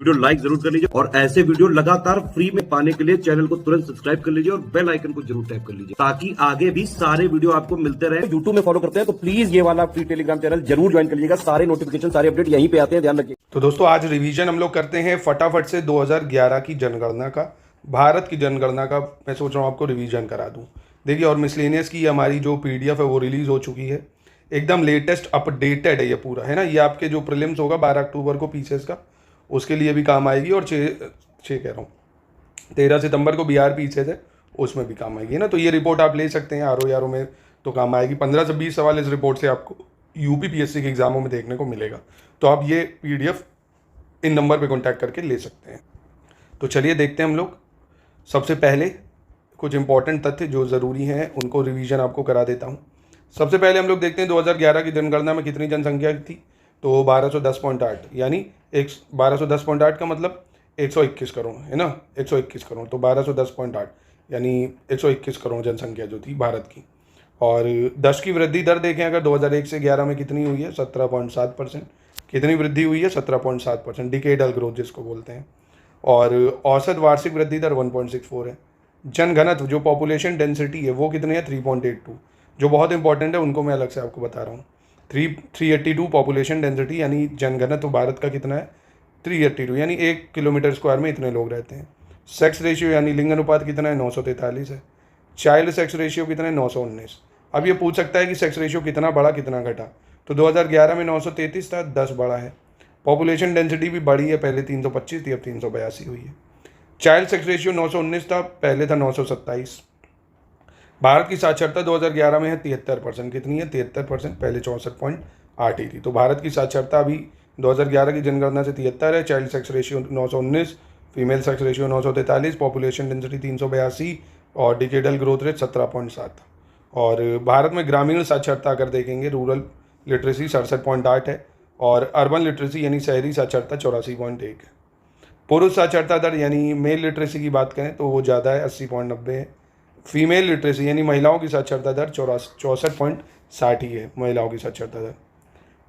Video like जरूर कर लीजिए और ऐसे वीडियो लगातार फ्री में पाने के लिए चैनल को तुरंत सब्सक्राइब कर लीजिए और बेल आइकन को जरूर टैप कर लीजिए ताकि आगे भी सारे वीडियो आपको मिलते रहे। यूट्यूब में फॉलो करते हैं तो प्लीज ये वाला फ्री टेलीग्राम चैनल जरूर ज्वाइन कर लीजिएगा। सारे नोटिफिकेशन सारे अपडेट यहीं पे आते हैं, ध्यान रखिए। तो दोस्तों आज रिवीजन हम लोग करते हैं फटाफट से 2011 की जनगणना का, भारत की जनगणना का। मैं सोच रहा हूँ आपको रिवीजन करा दूँ। देखिए, और मिसलेनियस की हमारी जो पीडीएफ है वो रिलीज हो चुकी है, एकदम लेटेस्ट अपडेटेड है ये पूरा, है ना। ये आपके जो प्रीलिम्स होगा 12 अक्टूबर को पीसीएस का, उसके लिए भी काम आएगी। और 13 सितंबर को बिहार पीसीएस है, उसमें भी काम आएगी, है ना। तो ये रिपोर्ट आप ले सकते हैं आरओ में, तो काम आएगी। 15 से 20 सवाल इस रिपोर्ट से आपको यूपी पीएससी के एग्जामों में देखने को मिलेगा। तो आप ये पीडीएफ इन नंबर पे कांटेक्ट करके ले सकते हैं। तो चलिए देखते हैं हम लोग। सबसे पहले कुछ इंपॉर्टेंट तथ्य जो ज़रूरी हैं उनको रिवीजन आपको करा देता हूँ। सबसे पहले हम लोग देखते हैं 2011 की जनगणना में कितनी जनसंख्या थी। तो 1210.8, यानी 1210.8 का मतलब 121 करोड़, है ना। 121 करोड़, तो 1210.8 यानी 121 करोड़ जनसंख्या जो थी भारत की। और 10 की वृद्धि दर देखें अगर 2001 से 11 में कितनी हुई है, 17.7%। कितनी वृद्धि हुई है, 17.7%, डिकेडल ग्रोथ जिसको बोलते हैं। और औसत वार्षिक वृद्धि दर 1.64 है। जनघनत्व जो पॉपुलेशन डेंसिटी है वो कितने है, 3.82। जो बहुत इंपॉर्टेंट है उनको मैं अलग से आपको बता रहा हूँ। 382 पॉपुलेशन डेंसिटी, यानी जनघनत्व भारत का कितना है, 382, यानी 1 किलोमीटर स्क्वायर में इतने लोग रहते हैं। सेक्स रेशियो यानी लिंग अनुपात कितना है, 943 है। चाइल्ड सेक्स रेशियो कितना है, 919। अब ये पूछ सकता है कि सेक्स रेशियो कितना बढ़ा कितना घटा। तो 2011 में 933 था, 10 बढ़ा है। पॉपुलेशन डेंसिटी भी बढ़ी है, पहले 325 थी, अब 382 हुई है। चाइल्ड सेक्स रेशियो 919 था, पहले था 927। भारत की साक्षरता 2011 में है 73%। कितनी है, 73%, पहले 64.8 ही थी। तो भारत की साक्षरता अभी 2011 की जनगणना से 73 है। Child sex ratio 919, female sex ratio 943, population density 382 और डिकेडल ग्रोथ रेट 17.7। और भारत में ग्रामीण साक्षरता अगर देखेंगे, रूरल लिटरेसी 67.8 है और अर्बन लिटरेसी यानी शहरी साक्षरता 84.1 है। पुरुष साक्षरता दर यानी मेल लिटरेसी की बात करें तो वो ज़्यादा है, 80.90 है। फीमेल लिटरेसी यानी महिलाओं की साक्षरता दर 64.60 ही है, महिलाओं की साक्षरता दर।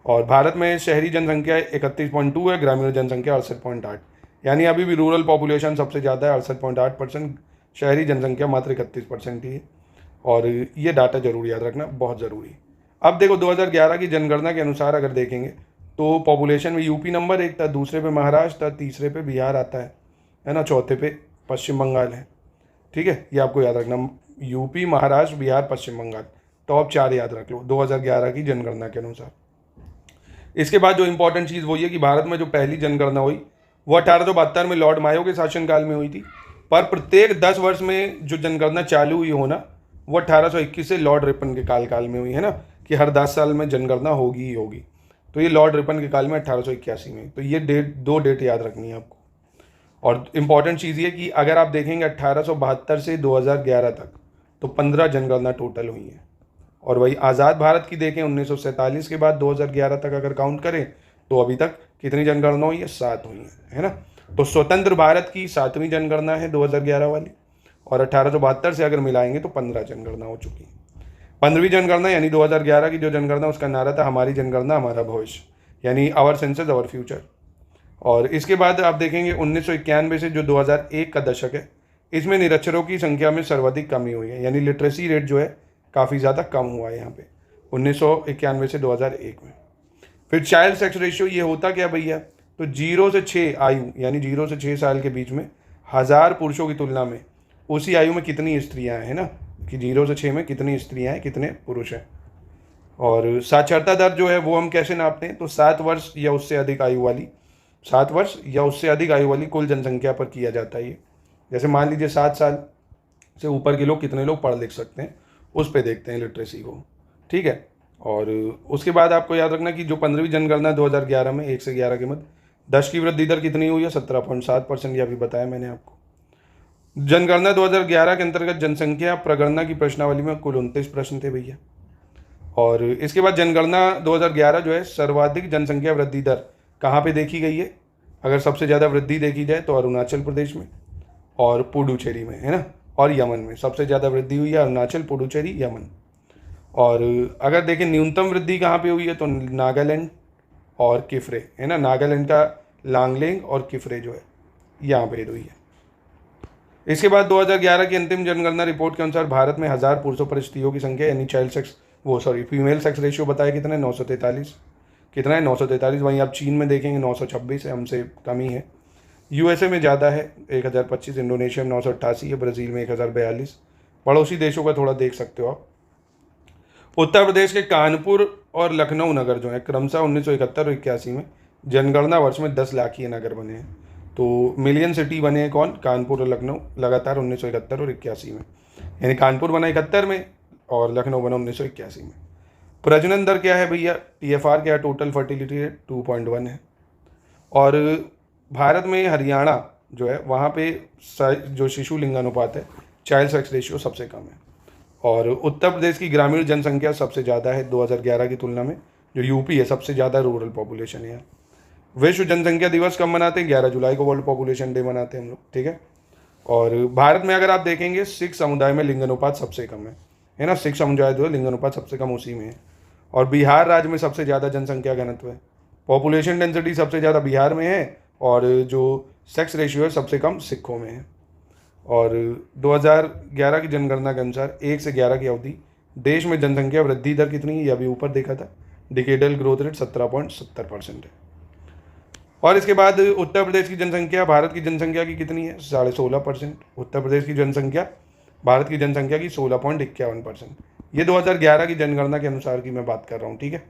और भारत में शहरी जनसंख्या 31.2 है, ग्रामीण जनसंख्या 68.8, यानी अभी भी रूरल पॉपुलेशन सबसे ज़्यादा है, 68.8%, शहरी जनसंख्या मात्र 31% ही है। और ये डाटा जरूर याद रखना, बहुत ज़रूरी है। अब देखो 2011 की जनगणना के अनुसार अगर देखेंगे तो पॉपुलेशन में यूपी नंबर 1 था, दूसरे पे महाराष्ट्र था, तीसरे पे बिहार आता है ना, चौथे पे पश्चिम बंगाल है। ठीक है, ये आपको याद रखना, यूपी, महाराष्ट्र, बिहार, पश्चिम बंगाल, टॉप 4 याद रख लो 2011 की जनगणना के अनुसार। इसके बाद जो इंपॉर्टेंट चीज़ वो ये कि भारत में जो पहली जनगणना हुई वो 1872 में लॉर्ड मायो के शासनकाल में हुई थी। पर प्रत्येक 10 वर्ष में जो जनगणना चालू हुई हो ना, वो 1821 से लॉर्ड रिपन के काल में हुई, है ना, कि हर 10 साल में जनगणना होगी ही होगी। तो ये लॉर्ड रिपन के काल में 1881 में। तो ये दो डेट याद रखनी है आपको। और इम्पॉर्टेंट चीज़ ये कि अगर आप देखेंगे 1872 से 2011 तक तो 15 जनगणना टोटल हुई है। और वही आज़ाद भारत की देखें 1947 के बाद 2011 तक अगर काउंट करें तो अभी तक कितनी जनगणना हुई है, 7 हुई है ना। तो स्वतंत्र भारत की 7वीं जनगणना है 2011 वाली, और 1872 से अगर मिलाएंगे तो 15 जनगणना हो चुकी है। 15वीं जनगणना यानी 2011 की जो जनगणना, उसका नारा था हमारी जनगणना हमारा भविष्य, यानी आवर सेंसस आवर फ्यूचर। और इसके बाद आप देखेंगे 1991 से जो 2001 का दशक है, इसमें निरक्षरों की संख्या में सर्वाधिक कमी हुई है, यानी लिटरेसी रेट जो है काफ़ी ज़्यादा कम हुआ है यहाँ पे 1991 से 2001 में। फिर चाइल्ड सेक्स रेशियो ये होता क्या भैया, तो 0 से 6 आयु, यानी 0 से 6 साल के बीच में 1000 पुरुषों की तुलना में उसी आयु में कितनी स्त्रियाँ हैं, है ना, कि 0 से 6 में कितनी स्त्रियाँ हैं, कितने पुरुष हैं। और साक्षरता दर जो है वो हम कैसे नापते हैं, तो 7 वर्ष या उससे अधिक आयु वाली, 7 वर्ष या उससे अधिक आयु वाली कुल जनसंख्या पर किया जाता है ये। जैसे मान लीजिए 7 साल से ऊपर के लोग कितने लोग पढ़ लिख सकते हैं, उस पे देखते हैं लिटरेसी को। ठीक है, और उसके बाद आपको याद रखना कि जो 15वीं जनगणना 2011 में 1 से 11 के मध्य 10 की वृद्धि दर कितनी हुई है, 17.7%, ये अभी बताया मैंने आपको। जनगणना 2011 के अंतर्गत जनसंख्या प्रगणना की प्रश्नावली में कुल 29 प्रश्न थे भैया। और इसके बाद जनगणना 2011 जो है सर्वाधिक जनसंख्या वृद्धि दर कहाँ पे देखी गई है, अगर सबसे ज़्यादा वृद्धि देखी जाए तो अरुणाचल प्रदेश में और पुडुचेरी में, है ना, और यमन में सबसे ज़्यादा वृद्धि हुई है, अरुणाचल, पुडुचेरी, यमन। और अगर देखें न्यूनतम वृद्धि कहाँ पे हुई है तो नागालैंड और किफरे, है ना, नागालैंड का लांगलेंग और किफरे जो है यहाँ पे हुई है। इसके बाद 2011 की अंतिम जनगणना रिपोर्ट के अनुसार भारत में 1000 पुरुषों पर स्त्रियों की संख्या यानी फीमेल सेक्स रेशियो बताया कितना है 943, कितना है 943। वहीं आप चीन में देखेंगे 926 है, हमसे कम ही है। यूएसए में ज़्यादा है 1025, इंडोनेशिया में 988 है, ब्राज़ील में 1042। पड़ोसी देशों का थोड़ा देख सकते हो आप। उत्तर प्रदेश के कानपुर और लखनऊ नगर जो है क्रमशः 1971 और 81 में जनगणना वर्ष में 10 लाख ये नगर बने हैं। तो मिलियन सिटी बने हैं कौन? कानपुर और लखनऊ लगातार 1971 और 81 में, यानी कानपुर बना 71 में और लखनऊ बना 1981 में। प्रजनन दर क्या है भैया? TFR क्या है? टोटल फर्टिलिटी रेट 2.1 है। और भारत में हरियाणा जो है वहाँ पे जो शिशु लिंगानुपात है, चाइल्ड सेक्स रेशियो सबसे कम है। और उत्तर प्रदेश की ग्रामीण जनसंख्या सबसे ज़्यादा है 2011 की तुलना में। जो यूपी है सबसे ज़्यादा रूरल पॉपुलेशन है। विश्व जनसंख्या दिवस कब मनाते हैं? 11 जुलाई को वर्ल्ड पॉपुलेशन डे मनाते हैं हम लोग, ठीक है। और भारत में अगर आप देखेंगे सिख समुदाय में लिंगानुपात सबसे कम है ना। सिख समुदाय जो है लिंगानुपात सबसे कम उसी में है। और बिहार राज्य में सबसे ज़्यादा जनसंख्या घनत्व है, पॉपुलेशन डेंसिटी सबसे ज़्यादा बिहार में है। और जो सेक्स रेशियो है सबसे कम सिखों में है। और 2011 की जनगणना के अनुसार 1 से 11 की अवधि देश में जनसंख्या वृद्धि दर कितनी है? ये अभी ऊपर देखा था, डिकेडल ग्रोथ रेट 17.70% है। और इसके बाद उत्तर प्रदेश की जनसंख्या भारत की जनसंख्या की कितनी है? 16.5%। उत्तर प्रदेश की जनसंख्या भारत की जनसंख्या की 16.51%। ये 2011 की जनगणना के अनुसार की मैं बात कर रहा हूँ, ठीक है।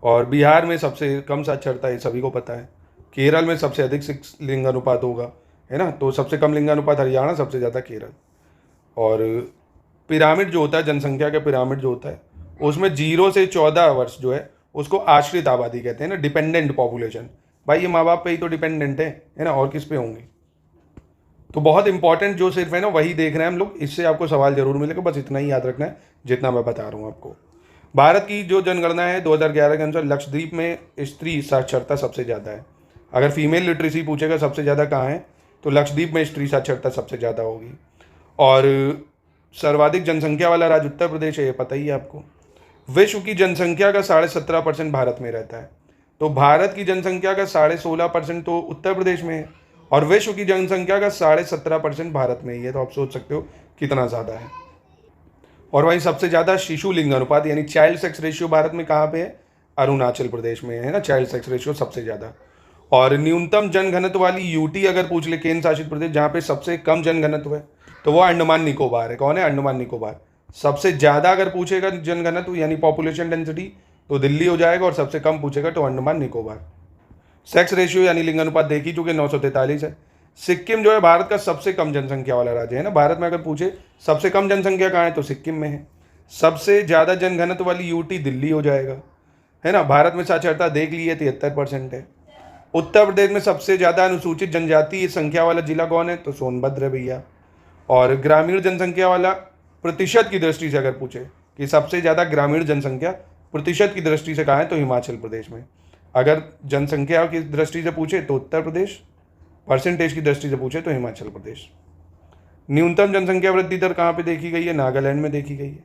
और बिहार में सबसे कम साक्षरता है, सभी को पता है। केरल में सबसे अधिक लिंगानुपात होगा, है ना। तो सबसे कम लिंगानुपात हरियाणा, सबसे ज़्यादा केरल। और पिरामिड जो होता है, जनसंख्या का पिरामिड जो होता है, उसमें 0 से 14 वर्ष जो है उसको आश्रित आबादी कहते हैं ना, डिपेंडेंट पॉपुलेशन। भाई ये माँ बाप पे ही तो डिपेंडेंट है ना, और किस पे होंगे। तो बहुत इंपॉर्टेंट जो सिर्फ है ना वही देख रहे हैं हम लोग। इससे आपको सवाल जरूर मिलेगा, बस इतना ही याद रखना है जितना मैं बता रहा हूँ आपको। भारत की जो जनगणना है 2011 के अनुसार लक्षद्वीप में स्त्री साक्षरता सबसे ज़्यादा है। अगर फीमेल लिटरेसी पूछेगा सबसे ज़्यादा कहाँ है, तो लक्षद्वीप में स्त्री साक्षरता सबसे ज़्यादा होगी। और सर्वाधिक जनसंख्या वाला राज्य उत्तर प्रदेश है, ये पता ही है आपको। विश्व की जनसंख्या का 17.5% भारत में रहता है। तो भारत की जनसंख्या का 16.5% तो उत्तर प्रदेश में है, और विश्व की जनसंख्या का 17.5% भारत में ही है। तो आप सोच सकते हो कितना ज़्यादा है। और वहीं सबसे ज़्यादा शिशु लिंगानुपात यानी चाइल्ड सेक्स रेशियो भारत में कहाँ पे है? अरुणाचल प्रदेश में है ना, चाइल्ड सेक्स रेशियो सबसे ज़्यादा। और न्यूनतम जनघनत्व वाली यूटी अगर पूछ ले, केंद्र शासित प्रदेश जहाँ पे सबसे कम जनघनत्व है, तो वो अंडमान निकोबार है। कौन है? अंडमान निकोबार। सबसे ज़्यादा अगर पूछेगा जनघनत्व यानी पॉपुलेशन डेंसिटी, तो दिल्ली हो जाएगा, और सबसे कम पूछेगा तो अंडमान निकोबार। सेक्स रेशियो यानी लिंगानुपात देख ही चुके, 943 है। सिक्किम जो है भारत का सबसे कम जनसंख्या वाला राज्य है ना। भारत में अगर पूछे सबसे कम जनसंख्या कहाँ है, तो सिक्किम में है। सबसे ज़्यादा जनघनत्व वाली यूटी दिल्ली हो जाएगा, है ना। भारत में साक्षरता देख ली है 73% है। उत्तर प्रदेश में सबसे ज़्यादा अनुसूचित जनजाति संख्या वाला जिला कौन है? तो सोनभद्र है भैया। और ग्रामीण जनसंख्या वाला प्रतिशत की दृष्टि से अगर पूछे कि सबसे ज़्यादा ग्रामीण जनसंख्या प्रतिशत की दृष्टि से कहाँ है, तो हिमाचल प्रदेश में। अगर जनसंख्या की दृष्टि से पूछे तो उत्तर प्रदेश, परसेंटेज की दृष्टि से पूछे तो हिमाचल प्रदेश। न्यूनतम जनसंख्या वृद्धि दर कहाँ पे देखी गई है? नागालैंड में देखी गई है।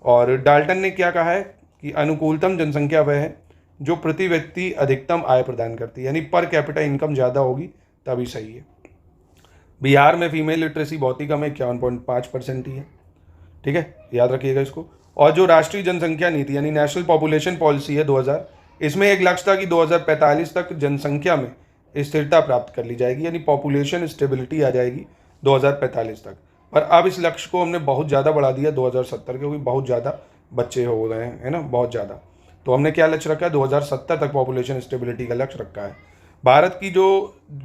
और डाल्टन ने क्या कहा है कि अनुकूलतम जनसंख्या वह है जो प्रति व्यक्ति अधिकतम आय प्रदान करती है, यानी पर कैपिटा इनकम ज़्यादा होगी तभी सही है। बिहार में फीमेल लिटरेसी बहुत ही कम है, 51.5% ही है, ठीक है, याद रखिएगा इसको। और जो राष्ट्रीय जनसंख्या नीति यानी नेशनल पॉपुलेशन पॉलिसी है 2000, इसमें एक लक्ष्य था कि 2045 तक जनसंख्या में स्थिरता प्राप्त कर ली जाएगी, यानी पॉपुलेशन स्टेबिलिटी आ जाएगी 2045 तक। पर अब इस लक्ष्य को हमने बहुत ज़्यादा बढ़ा दिया 2070, क्योंकि बहुत ज़्यादा बच्चे हो गए हैं, है ना, बहुत ज़्यादा। तो हमने क्या लक्ष्य रखा है? 2070 तक पॉपुलेशन स्टेबिलिटी का लक्ष्य रखा है। भारत की जो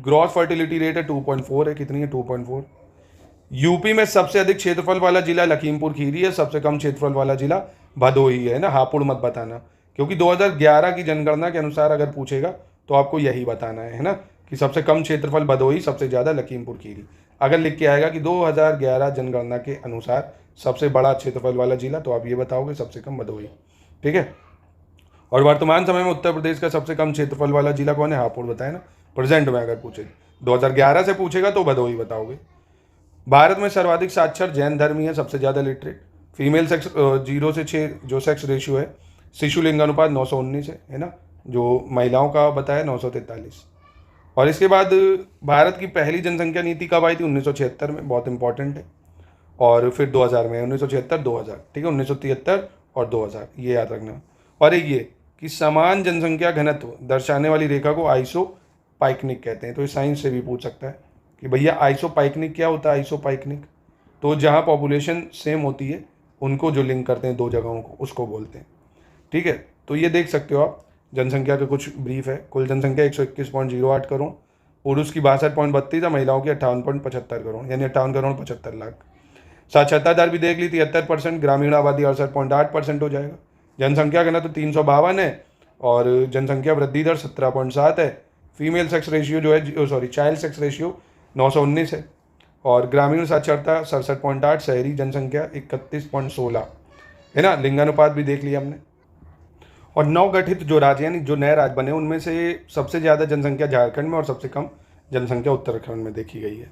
ग्रॉस फर्टिलिटी रेट है 2.4 है। कितनी है? 2.4। यूपी में सबसे अधिक क्षेत्रफल वाला जिला लखीमपुर खीरी है, सबसे कम क्षेत्रफल वाला जिला भदोही है ना। हापुड़ मत बताना, क्योंकि 2011 की जनगणना के अनुसार अगर पूछेगा तो आपको यही बताना है ना, कि सबसे कम क्षेत्रफल भदोही, सबसे ज़्यादा लखीमपुर खीरी। अगर लिख के आएगा कि 2011 जनगणना के अनुसार सबसे बड़ा क्षेत्रफल वाला जिला, तो आप ये बताओगे सबसे कम भदोही, ठीक है। और वर्तमान समय में उत्तर प्रदेश का सबसे कम क्षेत्रफल वाला जिला कौन है? हापुड़ बताए ना, प्रेजेंट में अगर पूछे। 2011 से पूछेगा तो भदोही बताओगे। भारत में सर्वाधिक साक्षर जैन धर्मी है, सबसे ज़्यादा लिटरेट। फीमेल सेक्स 0 से 6 जो सेक्स रेशियो है, शिशु लिंगानुपात 919 है ना। जो महिलाओं का बताया 943। और इसके बाद भारत की पहली जनसंख्या नीति कब आई थी? 1976 में, बहुत इंपॉर्टेंट है। और फिर 2000 में, 1976 2000, ठीक है, 1973 और 2000, ये याद रखना। और एक ये कि समान जनसंख्या घनत्व दर्शाने वाली रेखा को आइसोपाइकनिक कहते हैं। तो ये साइंस से भी पूछ सकता है कि भैया आइसोपाइकनिक क्या होता है? आइसोपाइकनिक तो जहाँ पॉपुलेशन सेम होती है उनको जो लिंक करते हैं दो जगहों को, उसको बोलते हैं, ठीक है। तो ये देख सकते हो आप, जनसंख्या का कुछ ब्रीफ है। कुल जनसंख्या 121.08 करोड़, पुरुष की 62.32 है, महिलाओं की 58.75 करोड़, यानी 58 करोड़ 75 लाख। साक्षरता दर भी देख ली, 73%, ग्रामीण आबादी 68.8% हो जाएगा। जनसंख्या घनत्व 352 है और जनसंख्या वृद्धि दर 17.7 है। फीमेल सेक्स रेशियो जो है चाइल्ड सेक्स रेशियो 919 है और ग्रामीण साक्षरता 67.8, शहरी जनसंख्या 31.16 है ना। लिंगानुपात भी देख लिया हमने। और नवगठित जो राज्य यानी जो नए राज्य बने उनमें से सबसे ज़्यादा जनसंख्या झारखंड में और सबसे कम जनसंख्या उत्तराखंड में देखी गई है।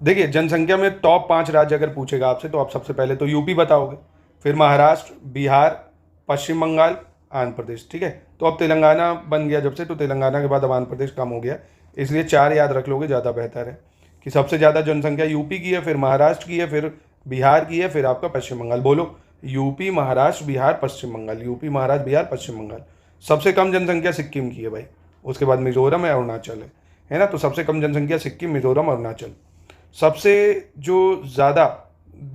देखिए जनसंख्या में टॉप 5 राज्य अगर पूछेगा आपसे तो आप सबसे पहले तो यूपी बताओगे, फिर महाराष्ट्र, बिहार, पश्चिम बंगाल, आंध्र प्रदेश, ठीक है। तो अब तेलंगाना बन गया जब से, तो तेलंगाना के बाद अब आंध्र प्रदेश कम हो गया, इसलिए 4 याद रख लोगे ज़्यादा बेहतर है कि सबसे ज़्यादा जनसंख्या यूपी की है, फिर महाराष्ट्र की है, फिर बिहार की है, फिर आपका पश्चिम बंगाल। बोलो, यूपी, महाराष्ट्र, बिहार, पश्चिम बंगाल, यूपी, महाराष्ट्र, बिहार, पश्चिम बंगाल। सबसे कम जनसंख्या सिक्किम की है भाई, उसके बाद मिजोरम है, अरुणाचल है ना। तो सबसे कम जनसंख्या सिक्किम, मिजोरम, अरुणाचल। सबसे जो ज़्यादा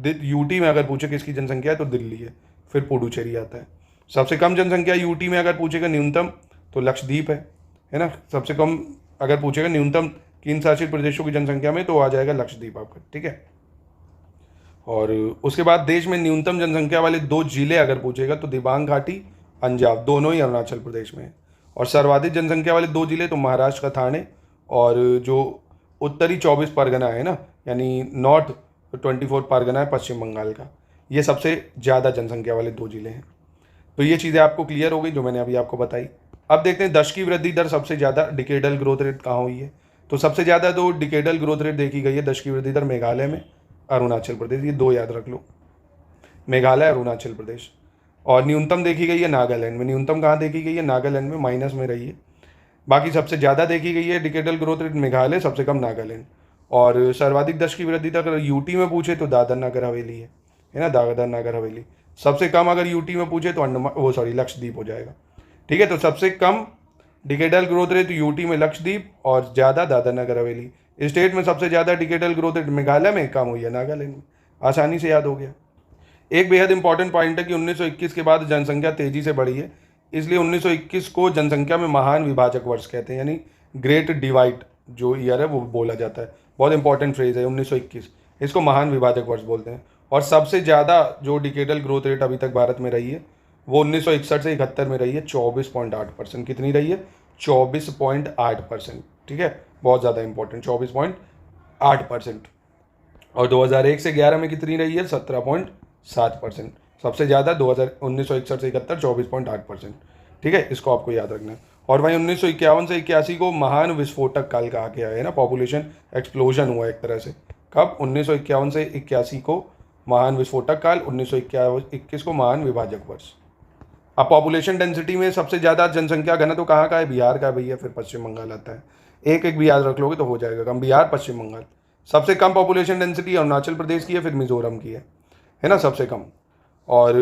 यूटी में अगर पूछे किसकी जनसंख्या है तो दिल्ली है, फिर पुडुचेरी आता है। सबसे कम जनसंख्या यूटी में अगर पूछेगा न्यूनतम तो लक्षद्वीप है ना। सबसे कम अगर पूछेगा न्यूनतम केंद्र शासित प्रदेशों की जनसंख्या में तो आ जाएगा लक्षद्वीप आपका, ठीक है। और उसके बाद देश में न्यूनतम जनसंख्या वाले 2 जिले अगर पूछेगा तो दिबांग घाटी, पंजाब, दोनों ही अरुणाचल प्रदेश में है। और सर्वाधिक जनसंख्या वाले 2 जिले तो महाराष्ट्र का ठाणे और जो उत्तरी 24 परगना है ना, यानी नॉर्थ 24 परगना है पश्चिम बंगाल का, ये सबसे ज़्यादा जनसंख्या वाले 2 जिले हैं। तो ये चीज़ें आपको क्लियर हो गई जो मैंने अभी आपको बताई। अब देखते हैं दशकी वृद्धि दर सबसे ज़्यादा डिकेडल ग्रोथ रेट कहाँ हुई है। तो सबसे ज़्यादा तो डिकेडल ग्रोथ रेट देखी गई है दशकी वृद्धि दर मेघालय में, अरुणाचल प्रदेश, ये 2 याद रख लो, मेघालय, अरुणाचल प्रदेश। और न्यूनतम देखी गई है नागालैंड में। न्यूनतम कहाँ देखी गई है? नागालैंड में, माइनस में रही है। बाकी सबसे ज़्यादा देखी गई है डिकेडल ग्रोथ रेट मेघालय, सबसे कम नागालैंड। और सर्वाधिक दशकी वृद्धि दर अगर यूटी में पूछे तो दादर नगर हवेली है ना, दादर नगर हवेली। सबसे कम अगर यूटी में पूछे तो लक्षद्वीप हो जाएगा, ठीक है। तो सबसे कम डिकेडल ग्रोथ रेट यूटी में लक्षद्वीप और ज़्यादा दादर नगर हवेली। स्टेट में सबसे ज़्यादा डिकेडल ग्रोथ रेट मेघालय में, कम हुई है नागालैंड में। आसानी से याद हो गया। एक बेहद इंपॉर्टेंट पॉइंट है कि 1921 के बाद जनसंख्या तेजी से बढ़ी है, इसलिए 1921 को जनसंख्या में महान विभाजक वर्ष कहते हैं, यानी ग्रेट डिवाइड जो ईयर है वो बोला जाता है। बहुत इंपॉर्टेंट फ्रेज है 1921, इसको महान विभाजक वर्ष बोलते हैं। और सबसे ज़्यादा जो डिकेडल ग्रोथ रेट अभी तक भारत में रही है वो 1961 से 71 में रही है, 24.8%। कितनी रही है? 24.8%, ठीक है, बहुत ज़्यादा इंपॉर्टेंट, 24.8%। और 2001 से 11 में कितनी रही है? 17.7%। सबसे ज़्यादा 1961 से 71, 24.8%, ठीक है, इसको आपको याद रखना है। और वहीं 1951 से 81 को महान विस्फोटक काल कहा गया है ना, पॉपुलेशन एक्सप्लोजन हुआ एक तरह से। कब? 1951 से 81 को महान विस्फोटक काल, 1921 को महान विभाजक वर्ष। अब पॉपुलेशन डेंसिटी में सबसे ज़्यादा जनसंख्या घनत्व कहाँ का है? बिहार का भैया, फिर पश्चिम बंगाल आता है। एक एक भी याद रख लोगे तो हो जाएगा कम, बिहार, पश्चिम बंगाल। सबसे कम पॉपुलेशन डेंसिटी अरुणाचल प्रदेश की है, फिर मिजोरम की है ना, सबसे कम। और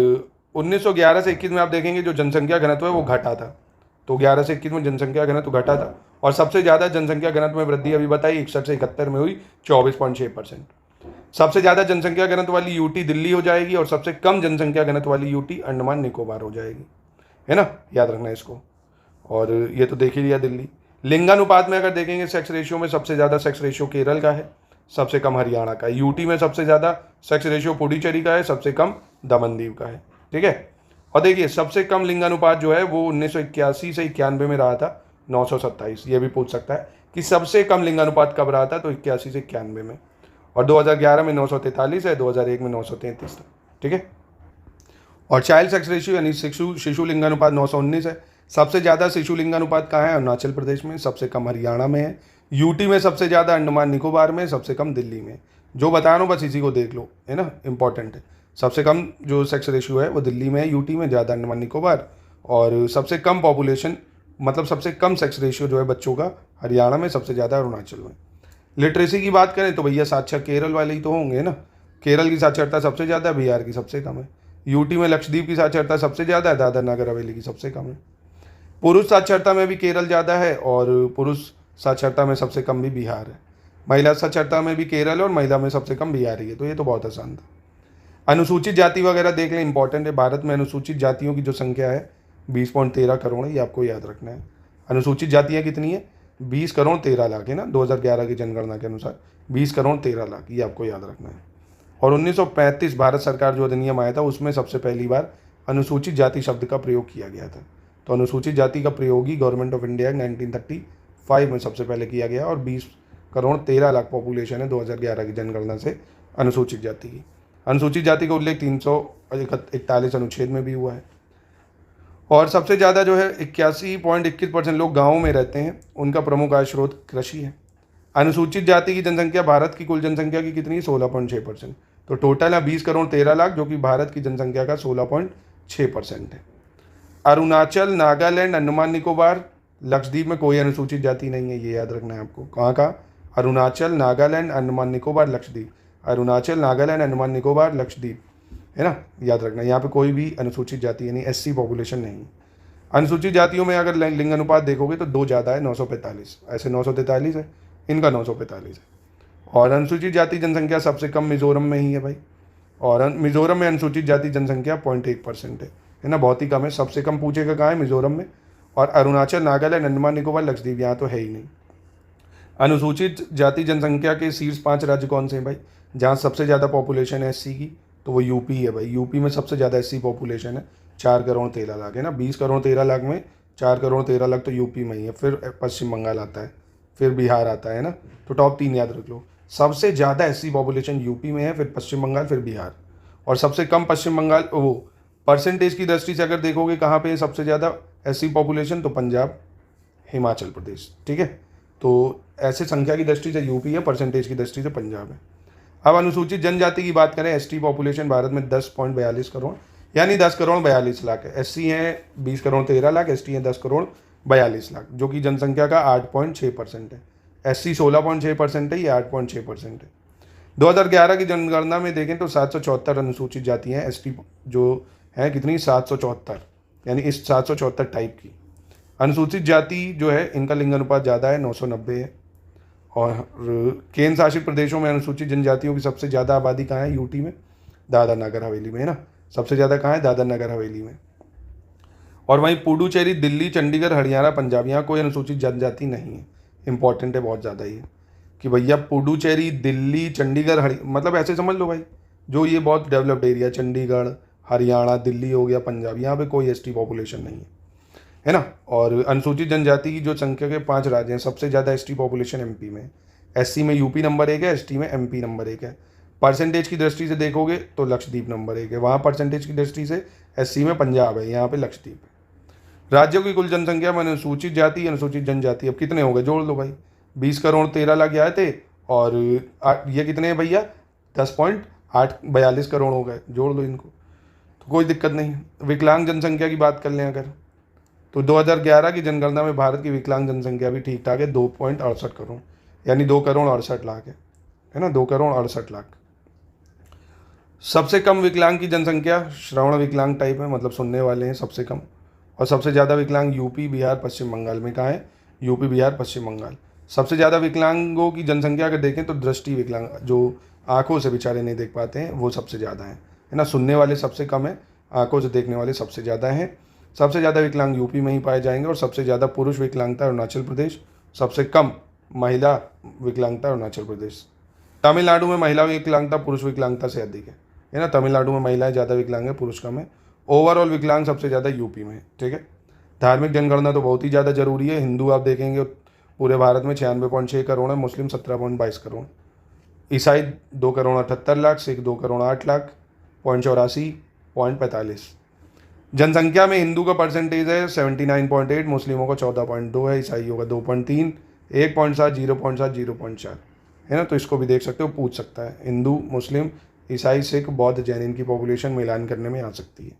1911 से 21 में आप देखेंगे जो जनसंख्या घनत्व है वो घटा था, तो 11 से 21 में जनसंख्या घनत्व घटा था। और सबसे ज़्यादा जनसंख्या घनत्व में वृद्धि अभी बताई 61 से 71 में हुई, 24.6%। सबसे ज़्यादा जनसंख्या घनत्व वाली यूटी दिल्ली हो जाएगी और सबसे कम जनसंख्या घनत्व वाली यूटी अंडमान निकोबार हो जाएगी, है ना, याद रखना इसको। और ये तो देख ही लिया दिल्ली। लिंगानुपात में अगर देखेंगे सेक्स रेशियो में सबसे ज़्यादा सेक्स रेशियो केरल का है, सबसे कम हरियाणा का है। यूटी में सबसे ज़्यादा सेक्स रेशियो पुडुचेरी का है, सबसे कम दमनदीव का है, ठीक है। और देखिए सबसे कम लिंगानुपात जो है वो 1981 से 91 में रहा था, 927। ये भी पूछ सकता है कि सबसे कम लिंगानुपात कब रहा था, तो 81 से 91 में। और 2011 में 943 है, 2001 में 933 था, ठीक है। और चाइल्ड सेक्स रेशियो यानी शिशु लिंगानुपात 919 है। सबसे ज़्यादा शिशु लिंगानुपात कहाँ है? अरुणाचल प्रदेश में, सबसे कम हरियाणा में है। यूटी में सबसे ज़्यादा अंडमान निकोबार में, सबसे कम दिल्ली में। जो बता रहा हूँ बस इसी को देख लो, है ना, इंपॉर्टेंट है। सबसे कम जो सेक्स रेशियो है वो दिल्ली में है, यूटी में, ज़्यादा अंडमान निकोबार। और सबसे कम पॉपुलेशन मतलब सबसे कम सेक्स रेशियो जो है बच्चों का हरियाणा में, सबसे ज़्यादा अरुणाचल में। लिटरेसी की बात करें तो भैया साक्षर केरल वाले ही तो होंगे ना। केरल की साक्षरता सबसे ज़्यादा है, बिहार की सबसे कम है। यूटी में लक्षद्वीप की साक्षरता सबसे ज़्यादा है, दादर नगर हवेली की सबसे कम है। पुरुष साक्षरता में भी केरल ज़्यादा है और पुरुष साक्षरता में सबसे कम भी बिहार है। महिला साक्षरता में भी केरल और महिला में सबसे कम बिहार ही है। तो ये तो बहुत आसान था। अनुसूचित जाति वगैरह देख लें, इंपॉर्टेंट है। भारत में अनुसूचित जातियों की जो संख्या है 20.13 करोड़ है, ये आपको याद रखना है। अनुसूचित जातियाँ कितनी है? 20 करोड़ 13 लाख है ना, 2011 की जनगणना के अनुसार 20 करोड़ 13 लाख, ये आपको याद रखना है। और 1935 भारत सरकार जो अधिनियम आया था उसमें सबसे पहली बार अनुसूचित जाति शब्द का प्रयोग किया गया था। तो अनुसूचित जाति का प्रयोग ही गवर्नमेंट ऑफ इंडिया 1935 में सबसे पहले किया गया और 20 करोड़ 13 लाख पॉपुलेशन है 2011 की जनगणना से अनुसूचित जाति की। अनुसूचित जाति का उल्लेख 341 अनुच्छेद में भी हुआ है। और सबसे ज़्यादा जो है 81.21% लोग गाँव में रहते हैं, उनका प्रमुख आय स्रोत कृषि है। अनुसूचित जाति की जनसंख्या भारत की कुल जनसंख्या की कितनी? 16.6%। तो टोटल है 20 करोड़ 13 लाख, जो कि भारत की जनसंख्या का 16.6% है। अरुणाचल, नागालैंड, अंडमान निकोबार, लक्षद्वीप में कोई अनुसूचित जाति नहीं है, ये याद रखना है आपको। कहाँ का? अरुणाचल, नागालैंड, अंडमान निकोबार, लक्षद्वीप। अरुणाचल, नागालैंड, अंडमान निकोबार, लक्षद्वीप, है ना, याद रखना। यहाँ पे कोई भी अनुसूचित जाति यानी एससी पॉपुलेशन नहीं। अनुसूचित जातियों में अगर लिंग अनुपात देखोगे तो 2 ज़्यादा है, 945। ऐसे 943 है, इनका 945 है। और अनुसूचित जाति जनसंख्या सबसे कम मिजोरम में ही है भाई। और मिजोरम में अनुसूचित जाति जनसंख्या 0.1% है ना, बहुत ही कम है। सबसे कम पूछेगा कहाँ है? मिजोरम में। और अरुणाचल, नागालैंड, अंडमान निकोबार, लक्षद्वीप यहाँ तो है ही नहीं। अनुसूचित जाति जनसंख्या के शीर्ष 5 राज्य कौन से हैं भाई? जहाँ सबसे ज़्यादा पॉपुलेशन है एससी की, तो वो यूपी है भाई। यूपी में सबसे ज़्यादा एससी पॉपुलेशन है, 4 करोड़ 13 लाख है ना। 20 करोड़ 13 लाख में 4 करोड़ 13 लाख तो यूपी में ही है। फिर पश्चिम बंगाल आता है, फिर बिहार आता है ना। तो टॉप 3 याद रख लो। सबसे ज़्यादा एससी पॉपुलेशन यूपी में है, फिर पश्चिम बंगाल, फिर बिहार। और सबसे कम पश्चिम बंगाल, वो परसेंटेज की दृष्टि से अगर देखोगे कहाँ पे है सबसे ज़्यादा एससी पॉपुलेशन, तो पंजाब, हिमाचल प्रदेश, ठीक है। तो ऐसे संख्या की दृष्टि से यूपी है, परसेंटेज की दृष्टि से पंजाब है। अब अनुसूचित जनजाति की बात करें, एसटी पॉपुलेशन भारत में 10.42 करोड़ यानी 10 करोड़ 42 लाख है। एससी है 20 करोड़ 13 लाख, एसटी है 10 करोड़ 42 लाख, जो कि जनसंख्या का 8.6% है। एससी 16.6% है, ये 8.6% है। 2011 की जनगणना में देखें तो 774 अनुसूचित जाति हैं। एसटी जो है कितनी? 774, यानी इस 774 टाइप की अनुसूचित जाति जो है इनका लिंग अनुपात ज़्यादा है, 990 है। और केंद्र शासित प्रदेशों में अनुसूचित जनजातियों की सबसे ज़्यादा आबादी कहाँ है? यूटी में, दादर नगर हवेली में, है ना। सबसे ज़्यादा कहाँ है? दादर नगर हवेली में। और वहीं पुडुचेरी, दिल्ली, चंडीगढ़, हरियाणा, पंजाब, यहाँ कोई अनुसूचित जनजाति नहीं है। इंपॉर्टेंट है बहुत ज़्यादा ये कि भैया पुडुचेरी, दिल्ली, चंडीगढ़, मतलब ऐसे समझ लो भाई, जो ये बहुत डेवलप्ड एरिया, चंडीगढ़, हरियाणा, दिल्ली हो गया, पंजाब, यहाँ पे कोई एसटी पॉपुलेशन नहीं है ना। और अनुसूचित जनजाति की जो संख्या के 5 राज्य हैं, सबसे ज़्यादा एसटी पॉपुलेशन एमपी में। एससी में यूपी नंबर 1 है, एसटी में एमपी नंबर 1 है। परसेंटेज की दृष्टि से देखोगे तो लक्षद्वीप नंबर 1 है। वहाँ परसेंटेज की दृष्टि से एससी में पंजाब है, यहाँ पे लक्षद्वीप है। राज्यों की कुल जनसंख्या में अनुसूचित जाति, अनुसूचित जनजाति अब कितने हो गए? जोड़ लो भाई। 20 करोड़ 13 लाख आए थे, और ये कितने हैं भैया? 10.842 करोड़ हो गए। जोड़ लो इनको, तो कोई दिक्कत नहीं। विकलांग जनसंख्या की बात कर लें अगर, तो 2011 की जनगणना में भारत की विकलांग जनसंख्या भी ठीक ठाक है, 2.68 करोड़, यानी 2 करोड़ 68 लाख है ना, 2 करोड़ 68 लाख। सबसे कम विकलांग की जनसंख्या श्रवण विकलांग टाइप है, मतलब सुनने वाले हैं सबसे कम। और सबसे ज़्यादा विकलांग यूपी, बिहार, पश्चिम बंगाल में कहाँ है? यूपी, बिहार, पश्चिम बंगाल। सबसे ज़्यादा विकलांगों की जनसंख्या अगर देखें तो दृष्टि विकलांग, जो आंखों से बेचारे नहीं देख पाते हैं, वो सबसे ज़्यादा है ना। सुनने वाले सबसे कम है, आंखों से देखने वाले सबसे ज़्यादा हैं। सबसे ज़्यादा विकलांग यूपी में ही पाए जाएंगे। और सबसे ज़्यादा पुरुष विकलांगता अरुणाचल प्रदेश, सबसे कम महिला विकलांगता अरुणाचल प्रदेश। तमिलनाडु में महिला विकलांगता पुरुष विकलांगता से अधिक है ना। तमिलनाडु में महिलाएं ज़्यादा विकलांग है, पुरुष कम है। ओवरऑल विकलांग सबसे ज़्यादा यूपी में है, ठीक है। धार्मिक जनगणना तो बहुत ही ज़्यादा जरूरी है। हिंदू आप देखेंगे पूरे भारत में 96.6 करोड़ है, मुस्लिम 17.22 करोड़, ईसाई 2 करोड़ 78 लाख, सिख 2 करोड़ 8 लाख, 84.45। जनसंख्या में हिंदू का परसेंटेज है 79.8, मुस्लिमों का 14.2 है, ईसाइयों का 2.3, 1.7, 0.7, 0.4 है ना। तो इसको भी देख सकते हो, पूछ सकता है। हिंदू, मुस्लिम, ईसाई, सिख, बौद्ध, जैन, इनकी पॉपुलेशन मिलान करने में आ सकती है,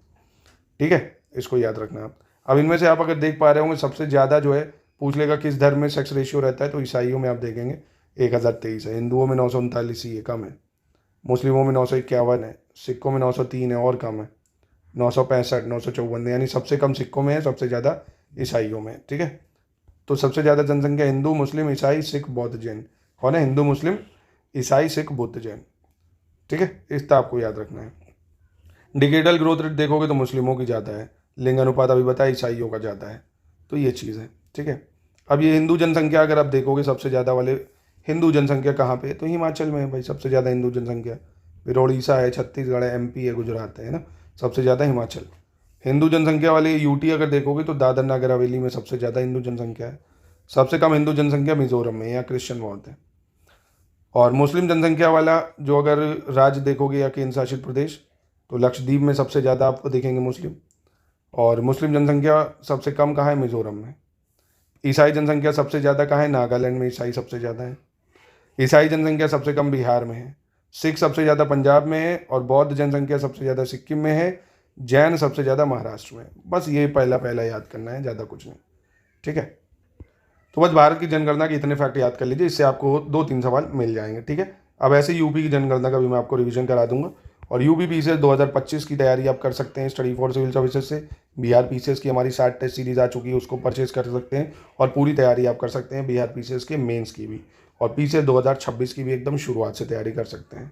ठीक है। इसको याद रखना आप। अब इनमें से आप अगर देख पा रहे होंगे सबसे ज़्यादा जो है पूछ लेगा किस धर्म में सेक्स रेशियो रहता है, तो ईसाइयों में आप देखेंगे 1023 है, हिंदुओं में 939 ही है, कम है, मुस्लिमों में 951 है, सिखों में 903 है और कम है, 965 954, यानी सबसे कम सिखों में है, सबसे ज़्यादा ईसाइयों में। ठीक है, तो सबसे ज़्यादा जनसंख्या हिंदू मुस्लिम ईसाई सिख बौद्ध जैन कौन है? हिंदू मुस्लिम ईसाई सिख बुद्ध जैन। ठीक है, इतना आपको याद रखना है। डिकेडल ग्रोथ रेट देखोगे तो मुस्लिमों की ज़्यादा है, लिंग अनुपात अभी बताया ईसाइयों का ज़्यादा है, तो ये चीज़ है। ठीक है, अब ये हिंदू जनसंख्या अगर आप देखोगे सबसे ज़्यादा वाले हिंदू जनसंख्या कहाँ पे है, तो हिमाचल में है भाई सबसे ज़्यादा हिंदू जनसंख्या, फिर उड़ीसा है, छत्तीसगढ़ है, MP है, गुजरात है ना, सबसे ज़्यादा हिमाचल। हिंदू जनसंख्या वाले यूटी अगर देखोगे तो दादर नगर हवेली में सबसे ज़्यादा हिंदू जनसंख्या है, सबसे कम हिंदू जनसंख्या मिजोरम में, यहाँ क्रिश्चियन बहुत है। और मुस्लिम जनसंख्या वाला जो अगर राज्य देखोगे या केंद्र शासित प्रदेश, तो लक्षद्वीप में सबसे ज़्यादा आपको देखेंगे मुस्लिम, और मुस्लिम जनसंख्या सबसे कम कहाँ है? मिजोरम में। ईसाई जनसंख्या सबसे ज़्यादा कहाँ है? नागालैंड में ईसाई सबसे ज़्यादा है। ईसाई जनसंख्या सबसे कम बिहार में है। सिख सबसे ज़्यादा पंजाब में है, और बौद्ध जनसंख्या सबसे ज़्यादा सिक्किम में है। जैन सबसे ज़्यादा महाराष्ट्र में। बस ये पहला याद करना है, ज़्यादा कुछ नहीं। ठीक है, तो बस भारत की जनगणना के इतने फैक्ट याद कर लीजिए, इससे आपको 2-3 सवाल मिल जाएंगे। ठीक है, अब ऐसे यूपी की जनगणना का भी मैं आपको रिवीजन करा दूंगा, और यूपी पीसीएस 2025 की तैयारी आप कर सकते हैं स्टडी फॉर सिविल सर्विसेज से। बिहार पीसीएस की हमारी 60 टेस्ट सीरीज आ चुकी है, उसको परचेज कर सकते हैं, और पूरी तैयारी आप कर सकते हैं बिहार पीसीएस के मेंस की भी, और पीसीएस 2026 की भी एकदम शुरुआत से तैयारी कर सकते हैं।